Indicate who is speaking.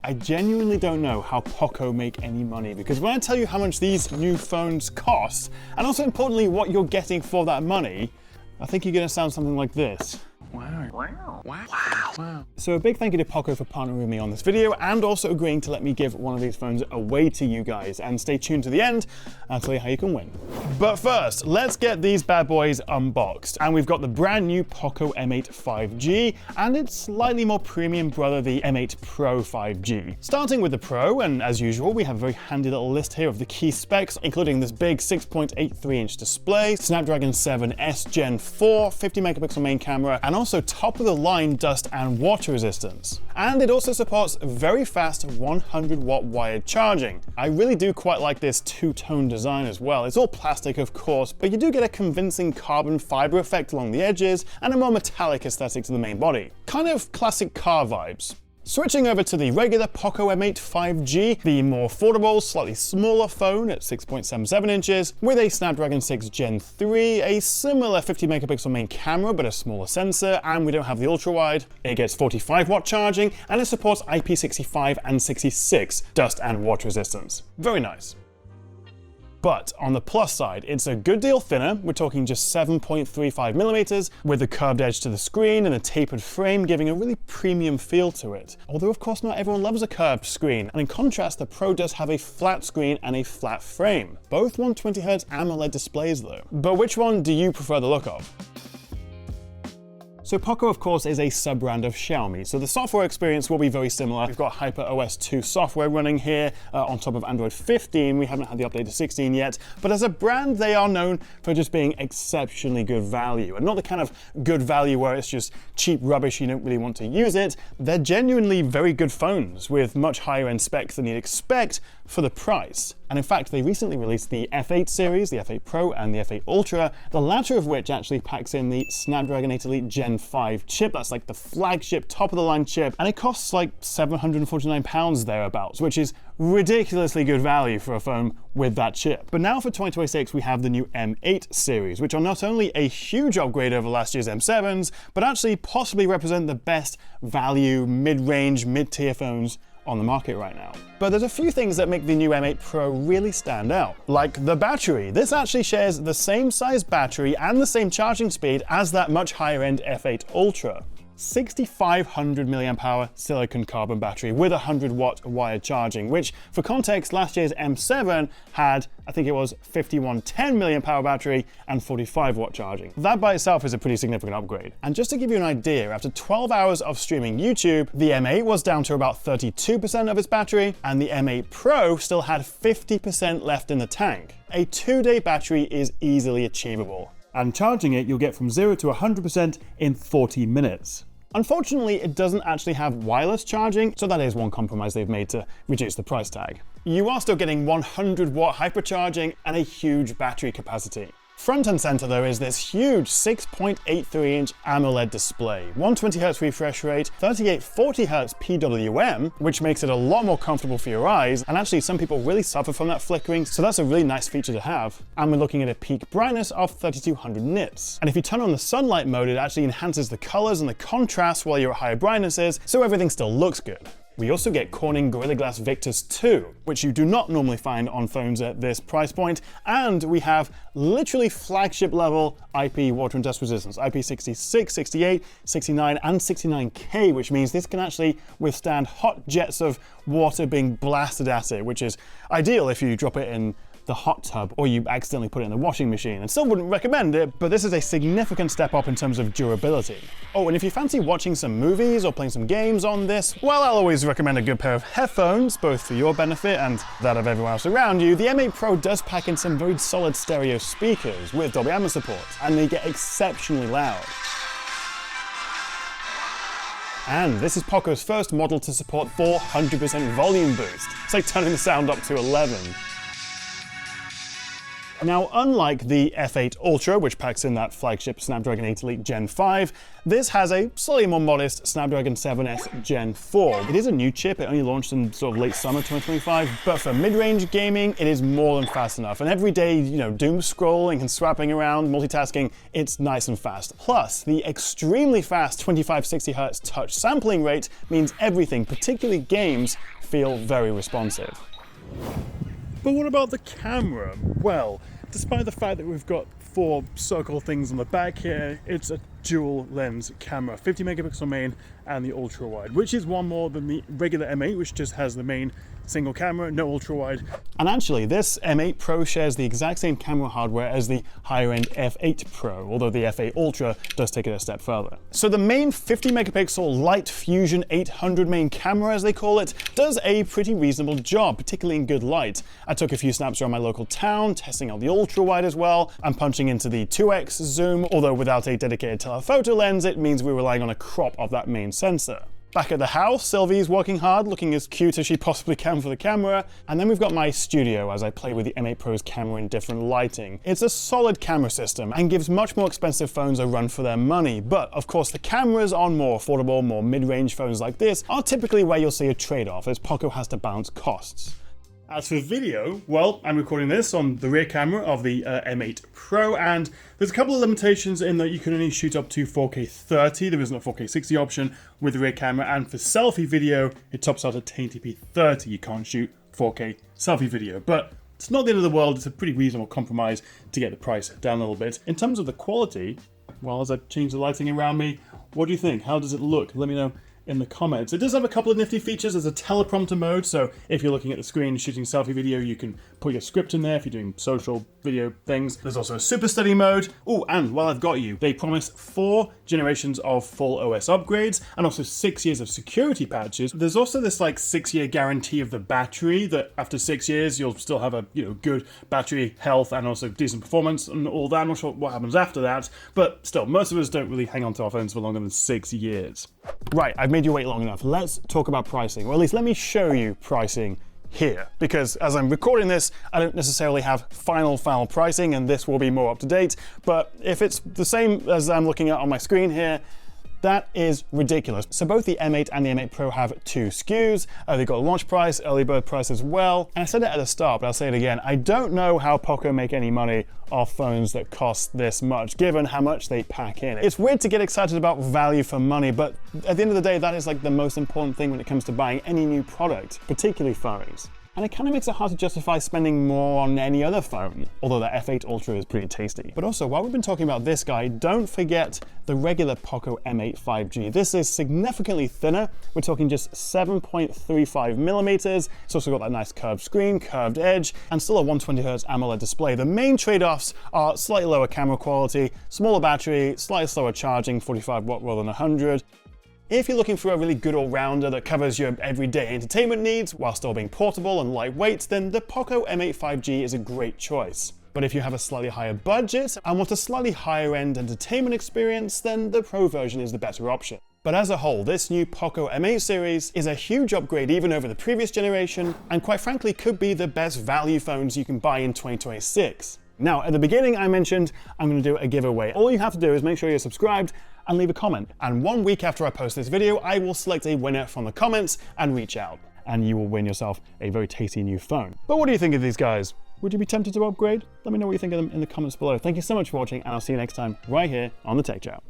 Speaker 1: I genuinely don't know how Poco make any money, because when I tell you how much these new phones cost, and also importantly what you're getting for that money, I think you're gonna sound something like this. Wow. Wow. Wow. Wow. So a big thank you to Poco for partnering with me on this video and also agreeing to let me give one of these phones away to you guys. And stay tuned to the end, I'll tell you how you can win. But first, let's get these bad boys unboxed. And we've got the brand new Poco M8 5G and its slightly more premium brother, the M8 Pro 5G. Starting with the Pro, and as usual, we have a very handy little list here of the key specs, including this big 6.83-inch display, Snapdragon 7S Gen 4, 50 megapixel main camera, and also top of the line dust and water resistance. And it also supports very fast 100-watt wired charging. I really do quite like this two-tone design as well. It's all plastic, of course, but you do get a convincing carbon fiber effect along the edges and a more metallic aesthetic to the main body. Kind of classic car vibes. Switching over to the regular Poco M8 5G, the more affordable, slightly smaller phone at 6.77 inches, with a Snapdragon 6 Gen 3, a similar 50 megapixel main camera but a smaller sensor, and we don't have the ultra-wide. It gets 45-watt charging, and it supports IP65 and 66 dust and water resistance. Very nice. But on the plus side, it's a good deal thinner. We're talking just 7.35 millimeters, with the curved edge to the screen and a tapered frame giving a really premium feel to it. Although of course not everyone loves a curved screen, and in contrast the Pro does have a flat screen and a flat frame. Both 120Hz AMOLED displays though. But which one do you prefer the look of? So Poco, of course, is a sub-brand of Xiaomi, so the software experience will be very similar. We've got HyperOS 2 software running here on top of Android 15. We haven't had the update to 16 yet, but as a brand, they are known for just being exceptionally good value. And not the kind of good value where it's just cheap rubbish, you don't really want to use it. They're genuinely very good phones with much higher end specs than you'd expect for the price. And in fact, they recently released the F8 series, the F8 Pro and the F8 Ultra, the latter of which actually packs in the Snapdragon 8 Elite Gen 5 chip. That's like the flagship, top of the line chip, and it costs like £749 thereabouts, which is ridiculously good value for a phone with that chip. But now for 2026, we have the new M8 series, which are not only a huge upgrade over last year's M7s, but actually possibly represent the best value, mid-range, mid-tier phones on the market right now. But there's a few things that make the new M8 Pro really stand out, like the battery. This actually shares the same size battery and the same charging speed as that much higher end F8 Ultra. 6,500 mAh silicon carbon battery with 100-watt wired charging, which for context, last year's M7 had, I think it was 5110 mAh battery and 45-watt charging. That by itself is a pretty significant upgrade. And just to give you an idea, after 12 hours of streaming YouTube, the M8 was down to about 32% of its battery, and the M8 Pro still had 50% left in the tank. A 2-day battery is easily achievable. And charging it, you'll get from 0 to 100% in 40 minutes. Unfortunately, it doesn't actually have wireless charging, so that is one compromise they've made to reduce the price tag. You are still getting 100-watt hypercharging and a huge battery capacity. Front and center though is this huge 6.83-inch AMOLED display, 120Hz refresh rate, 3840Hz PWM, which makes it a lot more comfortable for your eyes, and actually some people really suffer from that flickering, so that's a really nice feature to have. And we're looking at a peak brightness of 3200 nits. And if you turn on the sunlight mode, it actually enhances the colors and the contrast while you're at higher brightnesses, so everything still looks good. We also get Corning Gorilla Glass Victus 2, which you do not normally find on phones at this price point, and we have literally flagship level IP water and dust resistance, IP66, 68, 69, and 69K, which means this can actually withstand hot jets of water being blasted at it, which is ideal if you drop it in the hot tub or you accidentally put it in the washing machine, and still wouldn't recommend it, but this is a significant step up in terms of durability. Oh, and if you fancy watching some movies or playing some games on this, well, I'll always recommend a good pair of headphones, both for your benefit and that of everyone else around you. The M8 Pro does pack in some very solid stereo speakers with Dolby Atmos support, and they get exceptionally loud. And this is Poco's first model to support 400% volume boost. It's like turning the sound up to 11. Now, unlike the F8 Ultra, which packs in that flagship Snapdragon 8 Elite Gen 5, this has a slightly more modest Snapdragon 7S Gen 4. It is a new chip, it only launched in sort of late summer 2025, but for mid-range gaming, it is more than fast enough. And every day, doom scrolling and swapping around, multitasking, it's nice and fast. Plus, the extremely fast 2560Hz touch sampling rate means everything, particularly games, feel very responsive. But what about the camera? Well, despite the fact that we've got 4 circle things on the back here, it's a dual lens camera, 50 megapixel main and the ultra wide, which is one more than the regular M8, which just has the main single camera, no ultra wide. And actually, this M8 Pro shares the exact same camera hardware as the higher end F8 Pro, although the F8 Ultra does take it a step further. So the main 50 megapixel Light Fusion 800 main camera, as they call it, does a pretty reasonable job, particularly in good light. I took a few snaps around my local town, testing out the ultra wide as well. I'm punching into the 2x zoom, although without a dedicated telephoto lens, it means we're relying on a crop of that main sensor. Back at the house, Sylvie's working hard, looking as cute as she possibly can for the camera. And then we've got my studio as I play with the M8 Pro's camera in different lighting. It's a solid camera system and gives much more expensive phones a run for their money. But of course, the cameras on more affordable, more mid-range phones like this are typically where you'll see a trade-off, as Poco has to balance costs. As for video, well, I'm recording this on the rear camera of the M8 Pro, and there's a couple of limitations in that you can only shoot up to 4K 30, there isn't a 4K 60 option with the rear camera, and for selfie video, it tops out at 1080p 30, you can't shoot 4K selfie video, but it's not the end of the world, it's a pretty reasonable compromise to get the price down a little bit. In terms of the quality, well, as I change the lighting around me, what do you think? How does it look? Let me know in the comments. It does have a couple of nifty features. There's a teleprompter mode, so if you're looking at the screen shooting selfie video, you can put your script in there if you're doing social video things. There's also a super study mode. Oh, and while I've got you, they promise 4 generations of full OS upgrades and also 6 years of security patches. There's also this like 6-year guarantee of the battery, that after 6 years you'll still have a good battery health and also decent performance and all that. I'm not sure what happens after that, but still, most of us don't really hang on to our phones for longer than 6 years. Right, I've made you wait long enough. Let's talk about pricing, or at least let me show you pricing here, because as I'm recording this, I don't necessarily have final pricing, and this will be more up to date, but if it's the same as I'm looking at on my screen here, that is ridiculous. So both the M8 and the M8 Pro have 2 SKUs. They've got a launch price, early bird price as well. And I said it at the start, but I'll say it again. I don't know how Poco make any money off phones that cost this much, given how much they pack in. It's weird to get excited about value for money, but at the end of the day, that is like the most important thing when it comes to buying any new product, particularly phones. And it kind of makes it hard to justify spending more on any other phone, although the F8 Ultra is pretty tasty. But also, while we've been talking about this guy, don't forget the regular Poco M8 5G. This is significantly thinner. We're talking just 7.35 millimeters. It's also got that nice curved screen, curved edge, and still a 120Hz AMOLED display. The main trade-offs are slightly lower camera quality, smaller battery, slightly slower charging, 45 watt rather than 100. If you're looking for a really good all-rounder that covers your everyday entertainment needs while still being portable and lightweight, then the Poco M8 5G is a great choice. But if you have a slightly higher budget and want a slightly higher-end entertainment experience, then the Pro version is the better option. But as a whole, this new Poco M8 series is a huge upgrade even over the previous generation, and quite frankly could be the best value phones you can buy in 2026. Now, at the beginning I mentioned I'm going to do a giveaway. All you have to do is make sure you're subscribed and leave a comment. And 1 week after I post this video, I will select a winner from the comments and reach out. And you will win yourself a very tasty new phone. But what do you think of these guys? Would you be tempted to upgrade? Let me know what you think of them in the comments below. Thank you so much for watching, and I'll see you next time right here on the Tech Chat.